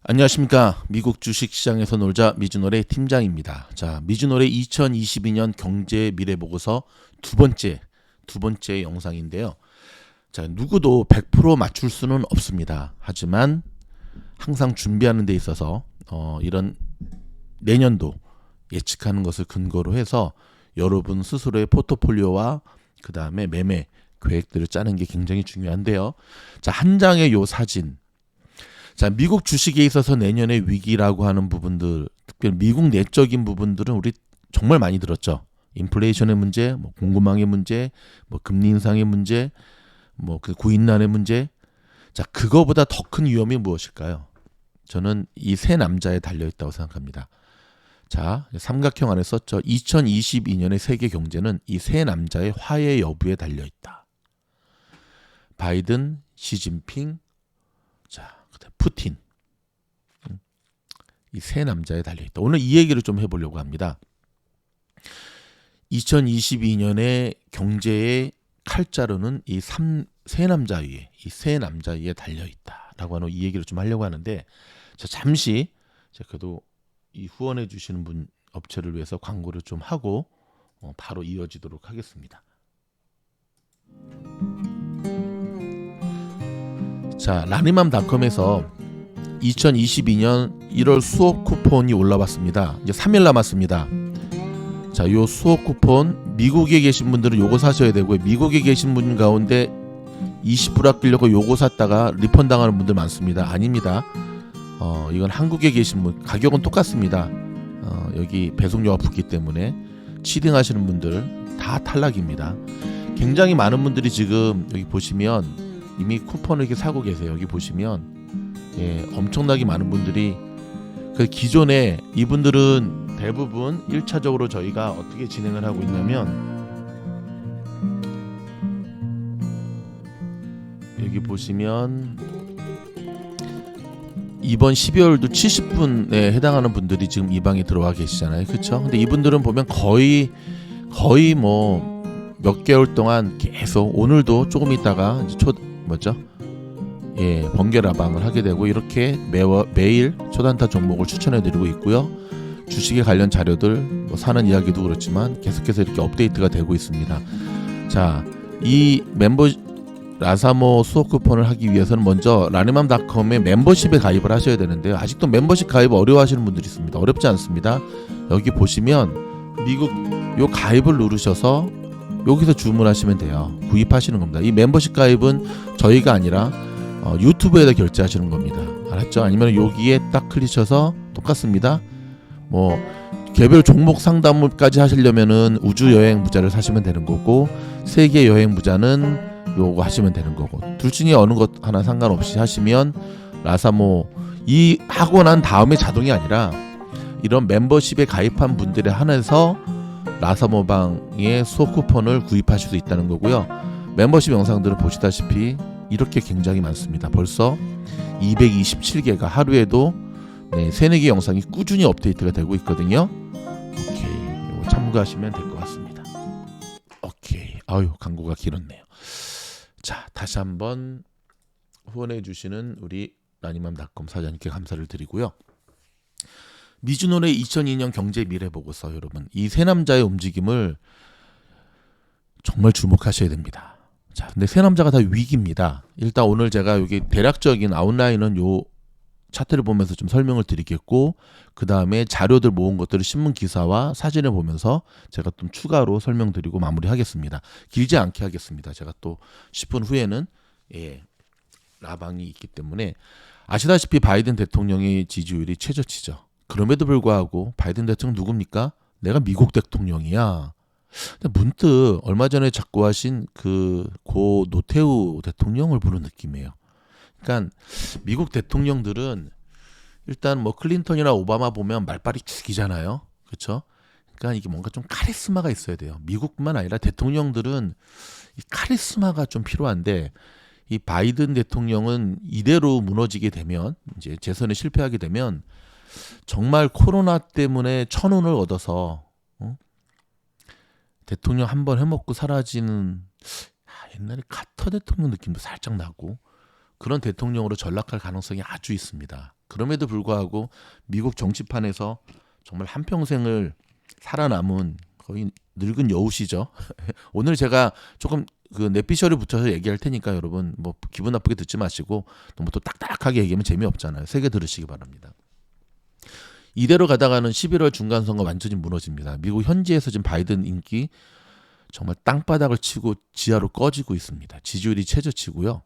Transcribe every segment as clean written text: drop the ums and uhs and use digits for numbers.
안녕하십니까. 미국 주식시장에서 놀자 미주노래 팀장입니다. 자, 미주노래 2022년 경제 미래보고서 두 번째 영상인데요. 자, 누구도 100% 맞출 수는 없습니다. 하지만 항상 준비하는 데 있어서 이런 내년도 예측하는 것을 근거로 해서 여러분 스스로의 포트폴리오와 그 다음에 매매 계획들을 짜는 게 굉장히 중요한데요. 자, 한 장의 요 사진. 자, 미국 주식에 있어서 내년의 위기라고 하는 부분들, 특별히 미국 내적인 부분들은 우리 정말 많이 들었죠. 인플레이션의 문제, 공급망의 문제, 금리 인상의 문제, 그 구인난의 문제. 자, 그거보다 더 큰 위험이 무엇일까요? 저는 이 세 남자에 달려 있다고 생각합니다. 자, 삼각형 안에 썼죠. 2022년의 세계 경제는 이 세 남자의 화해 여부에 달려 있다. 바이든, 시진핑, 자, 푸틴. 이 세 남자에 달려있다. 오늘 이 얘기를 좀 해보려고 합니다. 2022년의 경제의 칼자루는 이 세 남자 위에 달려있다라고 하는 이 얘기를 좀 하려고 하는데, 자, 잠시 제가 그래도 이 후원해 주시는 분 업체를 위해서 광고를 좀 하고 바로 이어지도록 하겠습니다. 자, 라니맘닷컴에서 2022년 1월 수업 쿠폰이 올라왔습니다. 이제 3일 남았습니다. 자, 요 수업 쿠폰 미국에 계신 분들은 요거 사셔야 되고요. 미국에 계신 분 가운데 20% 아끼려고 요거 샀다가 리펀 당하는 분들 많습니다. 아닙니다. 이건 한국에 계신 분 가격은 똑같습니다. 여기 배송료가 붙기 때문에 치딩하시는 분들 다 탈락입니다. 굉장히 많은 분들이 지금 여기 보시면 이미 쿠폰을 이렇게 사고 계세요. 여기 보시면 엄청나게 많은 분들이 그 기존에 이분들은 대부분 1차적으로 저희가 어떻게 진행을 하고 있냐면 여기 보시면 이번 12월도 70분에 해당하는 분들이 지금 이 방에 들어와 계시잖아요. 그렇죠? 근데 이분들은 보면 거의 몇 개월 동안 계속 오늘도 조금 있다가 이제 번개 라방을 하게 되고 이렇게 매일 초단타 종목을 추천해드리고 있고요. 주식에 관련 자료들 사는 이야기도 그렇지만 계속해서 이렇게 업데이트가 되고 있습니다. 자, 이 라사모 수업 쿠폰을 하기 위해서는 먼저 라니맘닷컴의 멤버십에 가입을 하셔야 되는데요. 아직도 멤버십 가입 어려워하시는 분들이 있습니다. 어렵지 않습니다. 여기 보시면 미국 요 가입을 누르셔서 여기서 주문하시면 돼요. 구입하시는 겁니다. 이 멤버십 가입은 저희가 아니라 유튜브에다 결제하시는 겁니다. 알았죠? 아니면 여기에 딱 클릭해서 똑같습니다. 개별 종목 상담까지 하시려면은 우주 여행 부자를 사시면 되는 거고 세계 여행 부자는 요거 하시면 되는 거고 둘 중에 어느 것 하나 상관없이 하시면 라사모 이 하고 난 다음에 자동이 아니라 이런 멤버십에 가입한 분들에 한해서 라사모방의 수업 쿠폰을 구입하실 수 있다는 거고요. 멤버십 영상들을 보시다시피 이렇게 굉장히 많습니다. 벌써 227개가 하루에도 3-4개 영상이 꾸준히 업데이트가 되고 있거든요. 오케이, 이거 참고하시면 될 것 같습니다. 오케이, 아유 광고가 길었네요. 자, 다시 한번 후원해 주시는 우리 라니맘닷컴 사장님께 감사를 드리고요. 미주노래 2002년 경제 미래 보고서 여러분 이 세 남자의 움직임을 정말 주목하셔야 됩니다. 자, 근데 세 남자가 다 위기입니다. 일단 오늘 제가 여기 대략적인 아웃라인은 요 차트를 보면서 좀 설명을 드리겠고 그 다음에 자료들 모은 것들을 신문 기사와 사진을 보면서 제가 좀 추가로 설명드리고 마무리하겠습니다. 길지 않게 하겠습니다. 제가 또 10분 후에는 라방이 있기 때문에 아시다시피 바이든 대통령의 지지율이 최저치죠. 그럼에도 불구하고 바이든 대통령 누굽니까? 내가 미국 대통령이야. 근데 문득 얼마 전에 작고하신 고 노태우 대통령을 보는 느낌이에요. 그러니까 미국 대통령들은 일단 클린턴이나 오바마 보면 말빨이 죽이잖아요. 그렇죠? 그러니까 이게 뭔가 좀 카리스마가 있어야 돼요. 미국뿐만 아니라 대통령들은 이 카리스마가 좀 필요한데 이 바이든 대통령은 이대로 무너지게 되면 이제 재선에 실패하게 되면 정말 코로나 때문에 천운을 얻어서 대통령 한번 해먹고 사라지는 옛날에 카터 대통령 느낌도 살짝 나고 그런 대통령으로 전락할 가능성이 아주 있습니다. 그럼에도 불구하고 미국 정치판에서 정말 한평생을 살아남은 거의 늙은 여우시죠. 오늘 제가 조금 그 뇌피셜이 붙여서 얘기할 테니까 여러분 뭐 기분 나쁘게 듣지 마시고 너무 또 딱딱하게 얘기하면 재미없잖아요. 세게 들으시기 바랍니다. 이대로 가다가는 11월 중간선거 완전히 무너집니다. 미국 현지에서 지금 바이든 인기 정말 땅바닥을 치고 지하로 꺼지고 있습니다. 지지율이 최저치고요.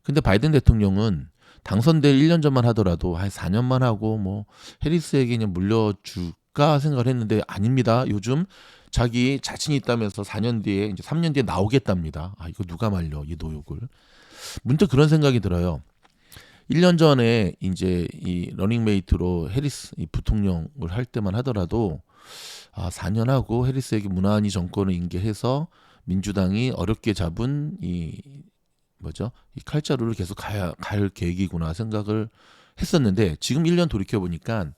근데 바이든 대통령은 당선될 1년 전만 하더라도 한 4년만 하고 뭐 해리스에게 그냥 물려줄까 생각을 했는데 아닙니다. 요즘 자기 자신이 있다면서 4년 뒤에 이제 3년 뒤에 나오겠답니다. 아, 이거 누가 말려 이 노욕을. 문득 그런 생각이 들어요. 1년 전에 이제 이 러닝메이트로 해리스 이 부통령을 할 때만 하더라도 4년 하고 해리스에게 무난히 정권을 인계해서 민주당이 어렵게 잡은 이 칼자루를 계속 갈 계획이구나 생각을 했었는데 지금 1년 돌이켜 보니까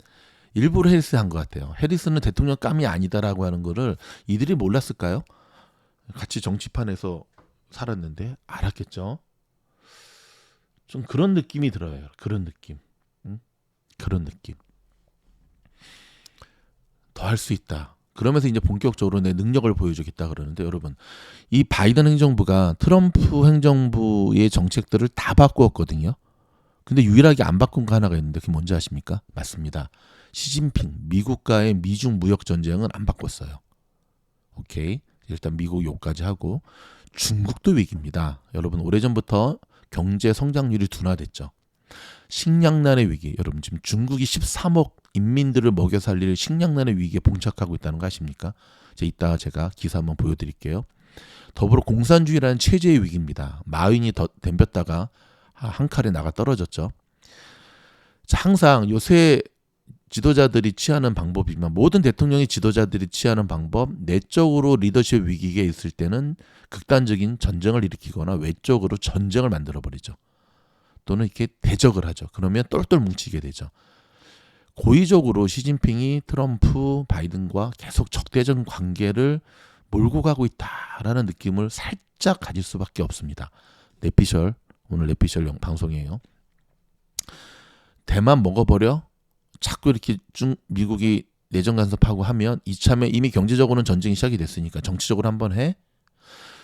일부러 해리스 한 것 같아요. 해리스는 대통령 감이 아니다라고 하는 거를 이들이 몰랐을까요? 같이 정치판에서 살았는데 알았겠죠. 좀 그런 느낌이 들어요. 그런 느낌. 그런 느낌. 더 할 수 있다. 그러면서 이제 본격적으로 내 능력을 보여주겠다 그러는데 여러분 이 바이든 행정부가 트럼프 행정부의 정책들을 다 바꾸었거든요. 근데 유일하게 안 바꾼 거 하나가 있는데 그게 뭔지 아십니까? 맞습니다. 시진핑 미국과의 미중 무역 전쟁은 안 바꿨어요. 오케이. 일단 미국 욕까지 하고 중국도 위기입니다. 여러분 오래전부터 경제 성장률이 둔화됐죠. 식량난의 위기. 여러분 지금 중국이 13억 인민들을 먹여 살릴 식량난의 위기에 봉착하고 있다는 거 아십니까? 이따가 제가 기사 한번 보여드릴게요. 더불어 공산주의라는 체제의 위기입니다. 마윈이 덤볐다가 한 칼에 나가 떨어졌죠. 자, 항상 요새 지도자들이 취하는 방법이지만 모든 대통령의 지도자들이 취하는 방법 내적으로 리더십 위기에 있을 때는 극단적인 전쟁을 일으키거나 외적으로 전쟁을 만들어버리죠. 또는 이렇게 대적을 하죠. 그러면 똘똘 뭉치게 되죠. 고의적으로 시진핑이 트럼프, 바이든과 계속 적대적 관계를 몰고 가고 있다라는 느낌을 살짝 가질 수밖에 없습니다. 뇌피셜, 오늘 뇌피셜 방송이에요. 대만 먹어버려? 자꾸 이렇게 미국이 내정 간섭하고 하면 이참에 이미 경제적으로는 전쟁이 시작이 됐으니까 정치적으로 한번 해.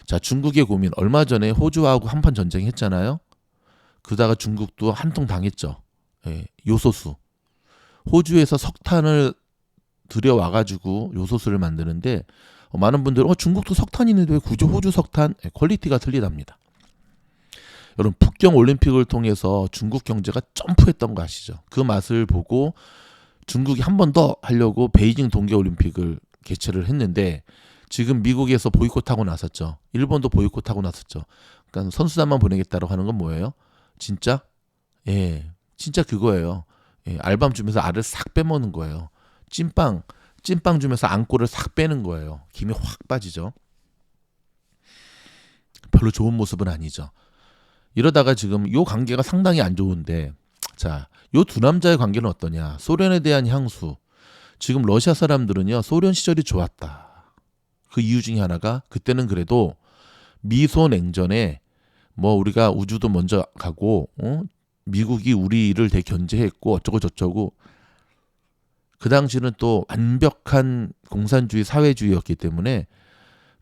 자, 중국의 고민. 얼마 전에 호주하고 한판 전쟁 했잖아요. 그러다가 중국도 한 통 당했죠. 예, 요소수. 호주에서 석탄을 들여와가지고 요소수를 만드는데 많은 분들은 중국도 석탄이 있는데 왜 굳이 호주 석탄? 예, 퀄리티가 틀리답니다. 여러분 북경 올림픽을 통해서 중국 경제가 점프했던 거 아시죠? 그 맛을 보고 중국이 한 번 더 하려고 베이징 동계올림픽을 개최를 했는데 지금 미국에서 보이콧하고 나섰죠. 일본도 보이콧하고 나섰죠. 그러니까 선수단만 보내겠다고 하는 건 뭐예요? 진짜? 예, 진짜 그거예요. 예, 알밤 주면서 알을 싹 빼먹는 거예요. 찐빵 주면서 안골을 싹 빼는 거예요. 김이 확 빠지죠. 별로 좋은 모습은 아니죠. 이러다가 지금 요 관계가 상당히 안 좋은데 자, 요 두 남자의 관계는 어떠냐? 소련에 대한 향수. 지금 러시아 사람들은요. 소련 시절이 좋았다. 그 이유 중에 하나가 그때는 그래도 미소 냉전에 뭐 우리가 우주도 먼저 가고 미국이 우리를 대견제했고 어쩌고 저쩌고 그 당시는 또 완벽한 공산주의 사회주의였기 때문에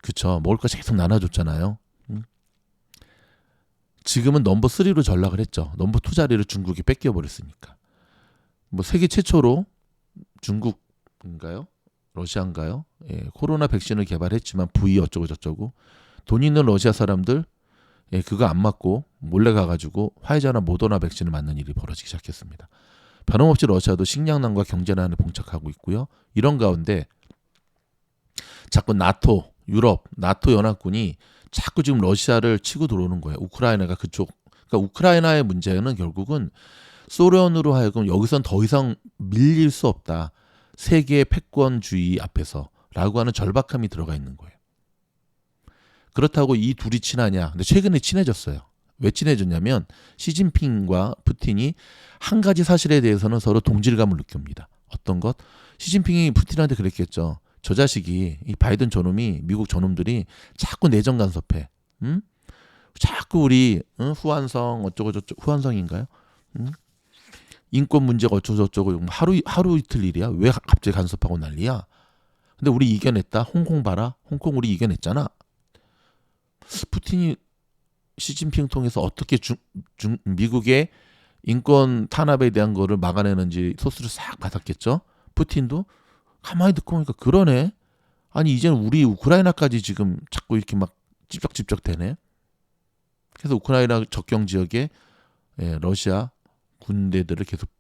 그쵸 먹을 거 계속 나눠줬잖아요. 지금은 넘버 3로 전락을 했죠. 넘버 2 자리를 중국이 뺏겨버렸으니까. 뭐 세계 최초로 중국인가요? 러시아인가요? 예, 코로나 백신을 개발했지만 V 어쩌고 저쩌고 돈 있는 러시아 사람들 예, 그거 안 맞고 몰래 가가지고 화이자나 모더나 백신을 맞는 일이 벌어지기 시작했습니다. 변함없이 러시아도 식량난과 경제난에 봉착하고 있고요. 이런 가운데 자꾸 나토, 유럽, 나토 연합군이 자꾸 지금 러시아를 치고 들어오는 거예요. 우크라이나가 그쪽. 그러니까 우크라이나의 문제는 결국은 소련으로 하여금 여기선 더 이상 밀릴 수 없다. 세계의 패권주의 앞에서라고 하는 절박함이 들어가 있는 거예요. 그렇다고 이 둘이 친하냐? 근데 최근에 친해졌어요. 왜 친해졌냐면 시진핑과 푸틴이 한 가지 사실에 대해서는 서로 동질감을 느낍니다. 어떤 것? 시진핑이 푸틴한테 그랬겠죠. 저 자식이 이 바이든 저놈이 미국 저놈들이 자꾸 내정 간섭해. 자꾸 우리 후한성 어쩌고 저쩌고 후한성인가요? 인권 문제가 어쩌고저쩌고 하루 이틀 일이야. 왜 갑자기 간섭하고 난리야? 근데 우리 이겨냈다. 홍콩 봐라. 홍콩 우리 이겨냈잖아. 푸틴이 시진핑 통해서 어떻게 미국의 인권 탄압에 대한 거를 막아내는지 소스를 싹 받았겠죠. 푸틴도 가만히 듣고 보니까 그러네. 아니 이제는 우리 우크라이나까지 지금 자꾸 이렇게 막 찝적찝적 되네. 그래서 우크라이나 접경 지역에 러시아 군대들을 계속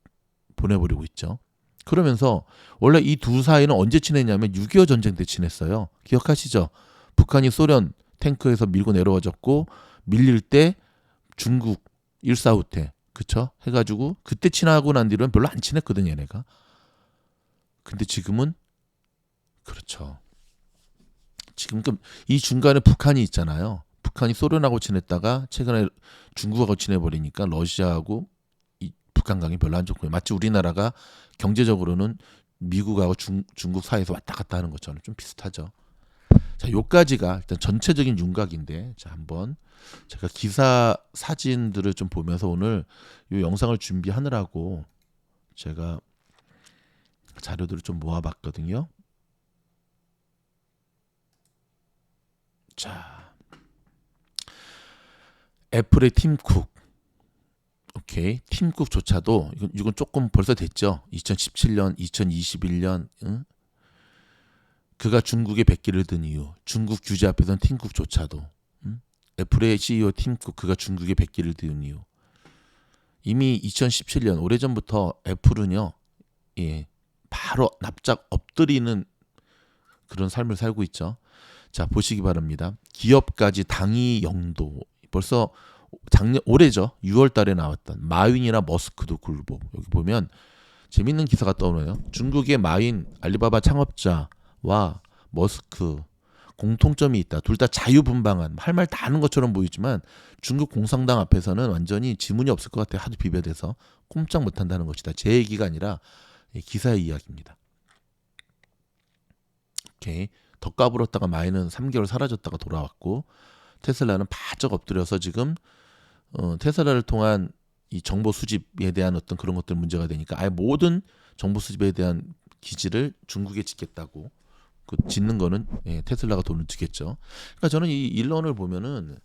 보내버리고 있죠. 그러면서 원래 이 두 사이는 언제 친했냐면 6.25 전쟁 때 친했어요. 기억하시죠? 북한이 소련 탱크에서 밀고 내려와졌고 밀릴 때 중국 일사후퇴 그쵸? 해가지고 그때 친하고 난 뒤로는 별로 안 친했거든 얘네가. 근데 지금은 그렇죠. 지금 이 중간에 북한이 있잖아요. 북한이 소련하고 친했다가 최근에 중국하고 친해버리니까 러시아하고 이 북한 관계 별로 안 좋고요. 마치 우리나라가 경제적으로는 미국하고 중국 사이에서 왔다 갔다 하는 것처럼 좀 비슷하죠. 자, 요까지가 일단 전체적인 윤곽인데, 자 한번 제가 기사 사진들을 좀 보면서 오늘 이 영상을 준비하느라고 제가 자료들을 좀 모아봤거든요. 자, 애플의 팀 쿡. 오케이. 팀 쿡조차도 이건 조금 벌써 됐죠. 2017년, 2021년. 응? 그가 중국에 백기를 든 이유. 중국 규제 앞에서는 팀 쿡조차도. 응? 애플의 CEO 팀 쿡 그가 중국에 백기를 든 이유. 이미 2017년 오래전부터 애플은요. 예. 바로 납작 엎드리는 그런 삶을 살고 있죠. 자, 보시기 바랍니다. 기업까지 당위 영도. 벌써 올해죠. 6월 달에 나왔던 마윈이나 머스크도 굴복. 여기 보면 재밌는 기사가 떠오르네요. 중국의 마윈 알리바바 창업자와 머스크 공통점이 있다. 둘 다 자유분방한 할 말 다 하는 것처럼 보이지만 중국 공산당 앞에서는 완전히 지문이 없을 것 같아요. 하도 비벼대서 꼼짝 못한다는 것이다. 제 얘기가 아니라 기사의 이야기입니다. 오케이. 더 까불었다가 마윈은 3개월 사라졌다가 돌아왔고 테슬라는 바짝 엎드려서 지금 테슬라를 통한 이 정보 수집에 대한 어떤 그런 것들 문제가 되니까 아예 모든 정보 수집에 대한 기지를 중국에 짓겠다고 그 짓는 거는 테슬라가 돈을 주겠죠. 그러니까 저는 이 일론을 보면은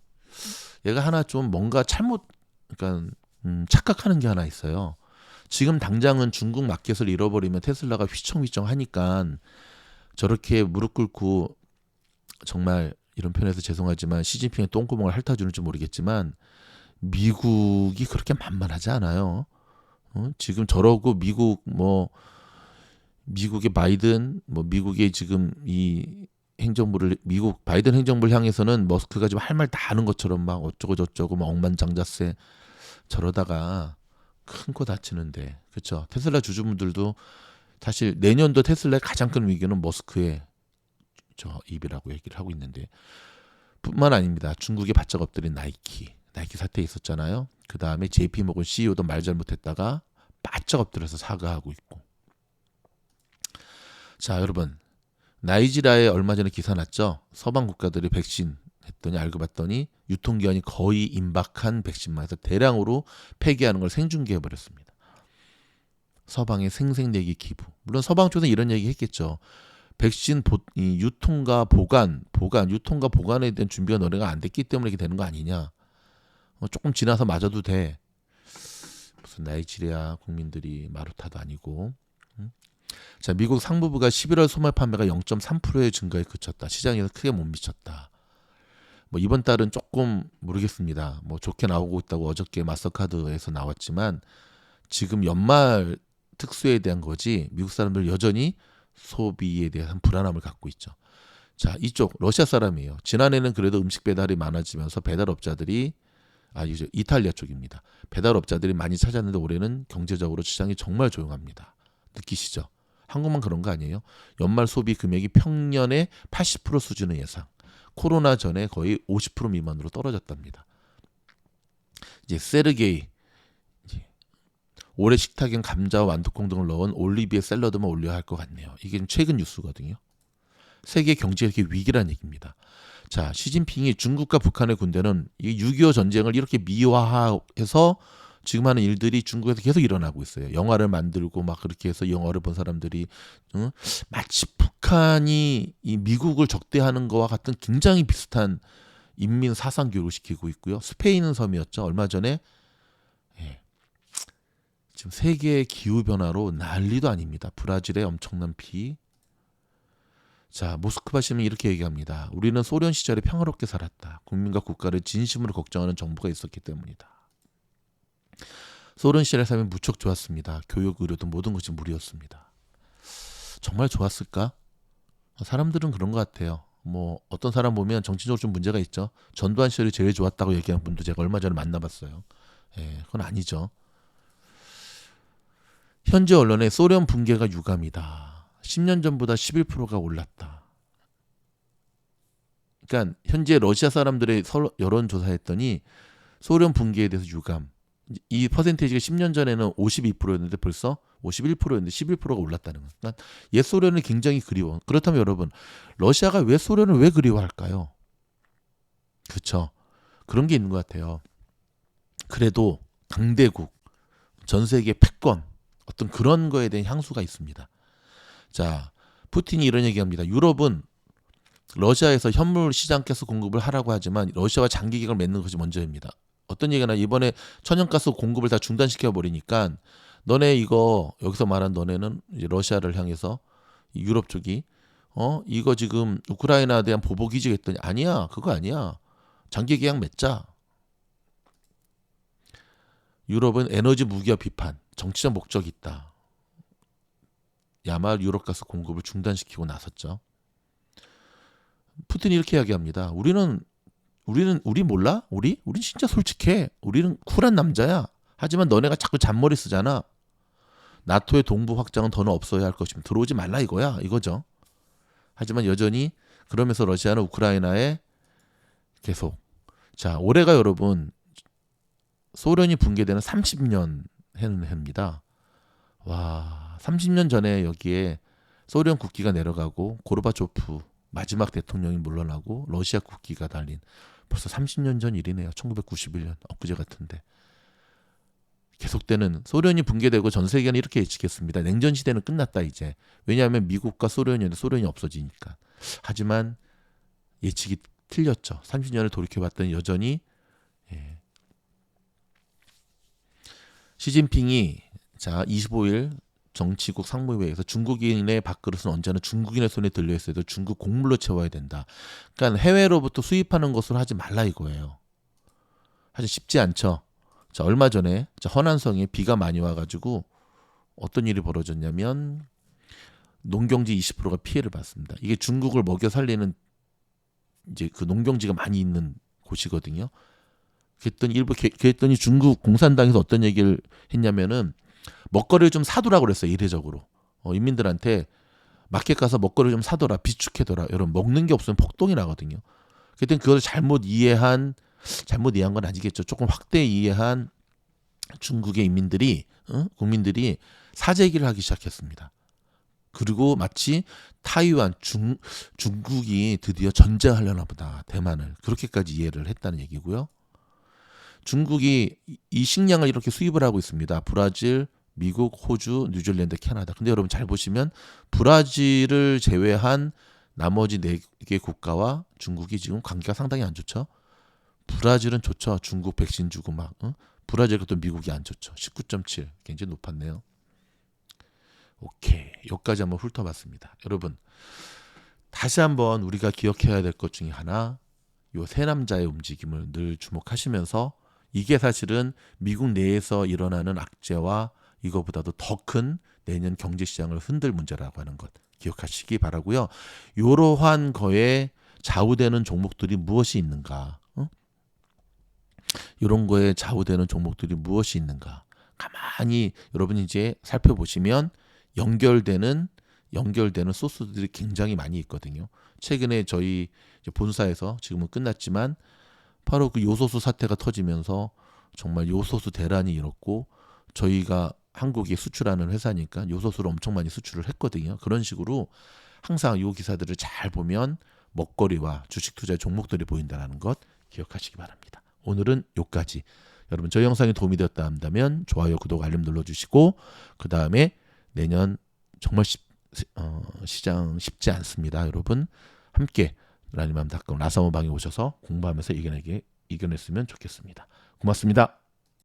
얘가 하나 좀 뭔가 그러니까 착각하는 게 하나 있어요. 지금 당장은 중국 마켓을 잃어버리면 테슬라가 휘청휘청 하니까 저렇게 무릎 꿇고 정말 이런 표현에서 죄송하지만 시진핑의 똥구멍을 핥아주는지 모르겠지만 미국이 그렇게 만만하지 않아요. 지금 저러고 미국의 바이든 미국의 지금 이 행정부를 미국 바이든 행정부를 향해서는 머스크가 지금 할 말 다 하는 것처럼 막 어쩌고 저쩌고 막 억만장자세 저러다가 큰 거 다치는데 그렇죠. 테슬라 주주분들도 사실 내년도 테슬라의 가장 큰 위기는 머스크의 저 입이라고 얘기를 하고 있는데 뿐만 아닙니다. 중국에 바짝 엎드린 나이키 사태 있었잖아요. 그 다음에 JP모건 CEO도 말 잘못했다가 바짝 엎드려서 사과하고 있고. 자 여러분 나이지리아에 얼마 전에 기사 났죠. 서방 국가들이 백신 했더니 알고 봤더니 유통기한이 거의 임박한 백신만 해서 대량으로 폐기하는 걸 생중계해버렸습니다. 서방의 생색내기 기부. 물론 서방 쪽에서 이런 얘기 했겠죠. 백신 유통과 보관에 대한 준비가 너네가 안 됐기 때문에 이렇게 되는 거 아니냐. 조금 지나서 맞아도 돼. 무슨 나이지리아 국민들이 마루타도 아니고. 자, 미국 상무부가 11월 소말 판매가 0.3%의 증가에 그쳤다. 시장에서 크게 못 미쳤다. 이번 달은 조금 모르겠습니다. 좋게 나오고 있다고 어저께 마스터카드에서 나왔지만 지금 연말 특수에 대한 거지 미국 사람들 여전히 소비에 대한 불안함을 갖고 있죠. 자, 이쪽 러시아 사람이에요. 지난해는 그래도 음식 배달이 많아지면서 배달업자들이 이탈리아 쪽입니다. 배달업자들이 많이 찾았는데 올해는 경제적으로 시장이 정말 조용합니다. 느끼시죠? 한국만 그런 거 아니에요? 연말 소비 금액이 평년의 80% 수준의 예상. 코로나 전에 거의 50% 미만으로 떨어졌답니다. 이제 세르게이 올해 식탁엔 감자와 완두콩 등을 넣은 올리비에 샐러드만 올려야 할 것 같네요. 이게 좀 최근 뉴스거든요. 세계 경제가 이렇게 위기란 얘기입니다. 자, 시진핑이 중국과 북한의 군대는 이 6.25 전쟁을 이렇게 미화해서 지금 하는 일들이 중국에서 계속 일어나고 있어요. 영화를 만들고 막 그렇게 해서 영화를 본 사람들이 마치 북한이 이 미국을 적대하는 거와 같은 굉장히 비슷한 인민 사상 교육을 시키고 있고요. 스페인은 섬이었죠. 얼마 전에 예, 지금 세계 기후 변화로 난리도 아닙니다. 브라질의 엄청난 비. 자, 모스크바 시민이 이렇게 얘기합니다. 우리는 소련 시절에 평화롭게 살았다. 국민과 국가를 진심으로 걱정하는 정부가 있었기 때문이다. 소련 시절의 삶이 무척 좋았습니다. 교육, 의료도 모든 것이 무료였습니다. 정말 좋았을까? 사람들은 그런 것 같아요. 뭐 어떤 사람 보면 정치적으로 좀 문제가 있죠. 전두환 시절이 제일 좋았다고 얘기하는 분도 제가 얼마 전에 만나봤어요. 예, 그건 아니죠. 현재 언론에 소련 붕괴가 유감이다. 10년 전보다 11%가 올랐다. 그러니까 현재 러시아 사람들의 여론조사했더니 소련 붕괴에 대해서 유감. 이 퍼센테이지가 10년 전에는 52%였는데 벌써 51%였는데 11%가 올랐다는 거예요. 그러니까 옛 소련을 굉장히 그리워. 그렇다면 여러분, 러시아가 왜 소련을 왜 그리워할까요? 그렇죠. 그런 게 있는 것 같아요. 그래도 강대국, 전 세계 패권, 어떤 그런 거에 대한 향수가 있습니다. 자, 푸틴이 이런 얘기합니다. 유럽은 러시아에서 현물 시장가스 공급을 하라고 하지만 러시아와 장기 계약을 맺는 것이 먼저입니다. 어떤 얘기나 이번에 천연가스 공급을 다 중단시켜 버리니까 너네 이거 여기서 말한 너네는 이제 러시아를 향해서 유럽 쪽이 이거 지금 우크라이나에 대한 보복 기지겠더니 아니야, 그거 아니야. 장기 계약 맺자. 유럽은 에너지 무기화 비판, 정치적 목적이 있다. 야말 유럽가스 공급을 중단시키고 나섰죠. 푸틴이 이렇게 이야기합니다. 우리 몰라? 우리 진짜 솔직해. 우리는 쿨한 남자야. 하지만 너네가 자꾸 잔머리 쓰잖아. 나토의 동부 확장은 더는 없어야 할 것이면 들어오지 말라 이거야. 이거죠. 하지만 여전히 그러면서 러시아는 우크라이나에 계속. 자, 올해가 여러분 소련이 붕괴되는 30년 해입니다. 와, 30년 전에 여기에 소련 국기가 내려가고 고르바초프 마지막 대통령이 물러나고 러시아 국기가 달린 벌써 30년 전 일이네요. 1991년 엊그제 같은데. 계속되는 소련이 붕괴되고 전 세계는 이렇게 예측했습니다. 냉전 시대는 끝났다 이제. 왜냐하면 미국과 소련이었는데 소련이 없어지니까. 하지만 예측이 틀렸죠. 30년을 돌이켜봤더니 여전히 시진핑이 자 25일 정치국 상무회에서 중국인의 밥그릇은 언제나 중국인의 손에 들려 있어도 중국 곡물로 채워야 된다. 그러니까 해외로부터 수입하는 것으로 하지 말라 이거예요. 사실 쉽지 않죠. 자, 얼마 전에 허난성에 비가 많이 와가지고 어떤 일이 벌어졌냐면 농경지 20%가 피해를 봤습니다. 이게 중국을 먹여 살리는 이제 그 농경지가 많이 있는 곳이거든요. 그랬더니 중국 공산당에서 어떤 얘기를 했냐면은 먹거리를 좀 사두라고 그랬어요. 이례적으로 인민들한테 마켓 가서 먹거리 좀 사둬라, 비축해둬라. 여러분 먹는 게 없으면 폭동이 나거든요. 그랬더니 그걸 잘못 이해한 건 아니겠죠. 조금 확대 이해한 중국의 인민들이 국민들이 사재기를 하기 시작했습니다. 그리고 마치 타이완, 중국이 드디어 전쟁하려나 보다 대만을 그렇게까지 이해를 했다는 얘기고요. 중국이 이 식량을 이렇게 수입을 하고 있습니다. 브라질, 미국, 호주, 뉴질랜드, 캐나다. 근데 여러분 잘 보시면 브라질을 제외한 나머지 4개 국가와 중국이 지금 관계가 상당히 안 좋죠. 브라질은 좋죠. 중국 백신 주고 막. 브라질과 또 미국이 안 좋죠. 19.7 굉장히 높았네요. 오케이. 여기까지 한번 훑어봤습니다. 여러분 다시 한번 우리가 기억해야 될 것 중에 하나 요 세 남자의 움직임을 늘 주목하시면서 이게 사실은 미국 내에서 일어나는 악재와 이거보다도 더 큰 내년 경제시장을 흔들 문제라고 하는 것 기억하시기 바라고요. 이러한 거에 좌우되는 종목들이 무엇이 있는가? 이런 거에 좌우되는 종목들이 무엇이 있는가? 가만히 여러분이 이제 살펴보시면 연결되는 소스들이 굉장히 많이 있거든요. 최근에 저희 본사에서 지금은 끝났지만 바로 그 요소수 사태가 터지면서 정말 요소수 대란이 일었고 저희가 한국에 수출하는 회사니까 요소수를 엄청 많이 수출을 했거든요. 그런 식으로 항상 요 기사들을 잘 보면 먹거리와 주식 투자의 종목들이 보인다는 것 기억하시기 바랍니다. 오늘은 요까지. 여러분 저희 영상이 도움이 되었다 한다면 좋아요, 구독, 알림 눌러주시고 그 다음에 내년 정말 시장 쉽지 않습니다. 여러분 함께 라니맘 닷컴 라사모방에 오셔서 공부하면서 이겨냈으면 좋겠습니다. 고맙습니다.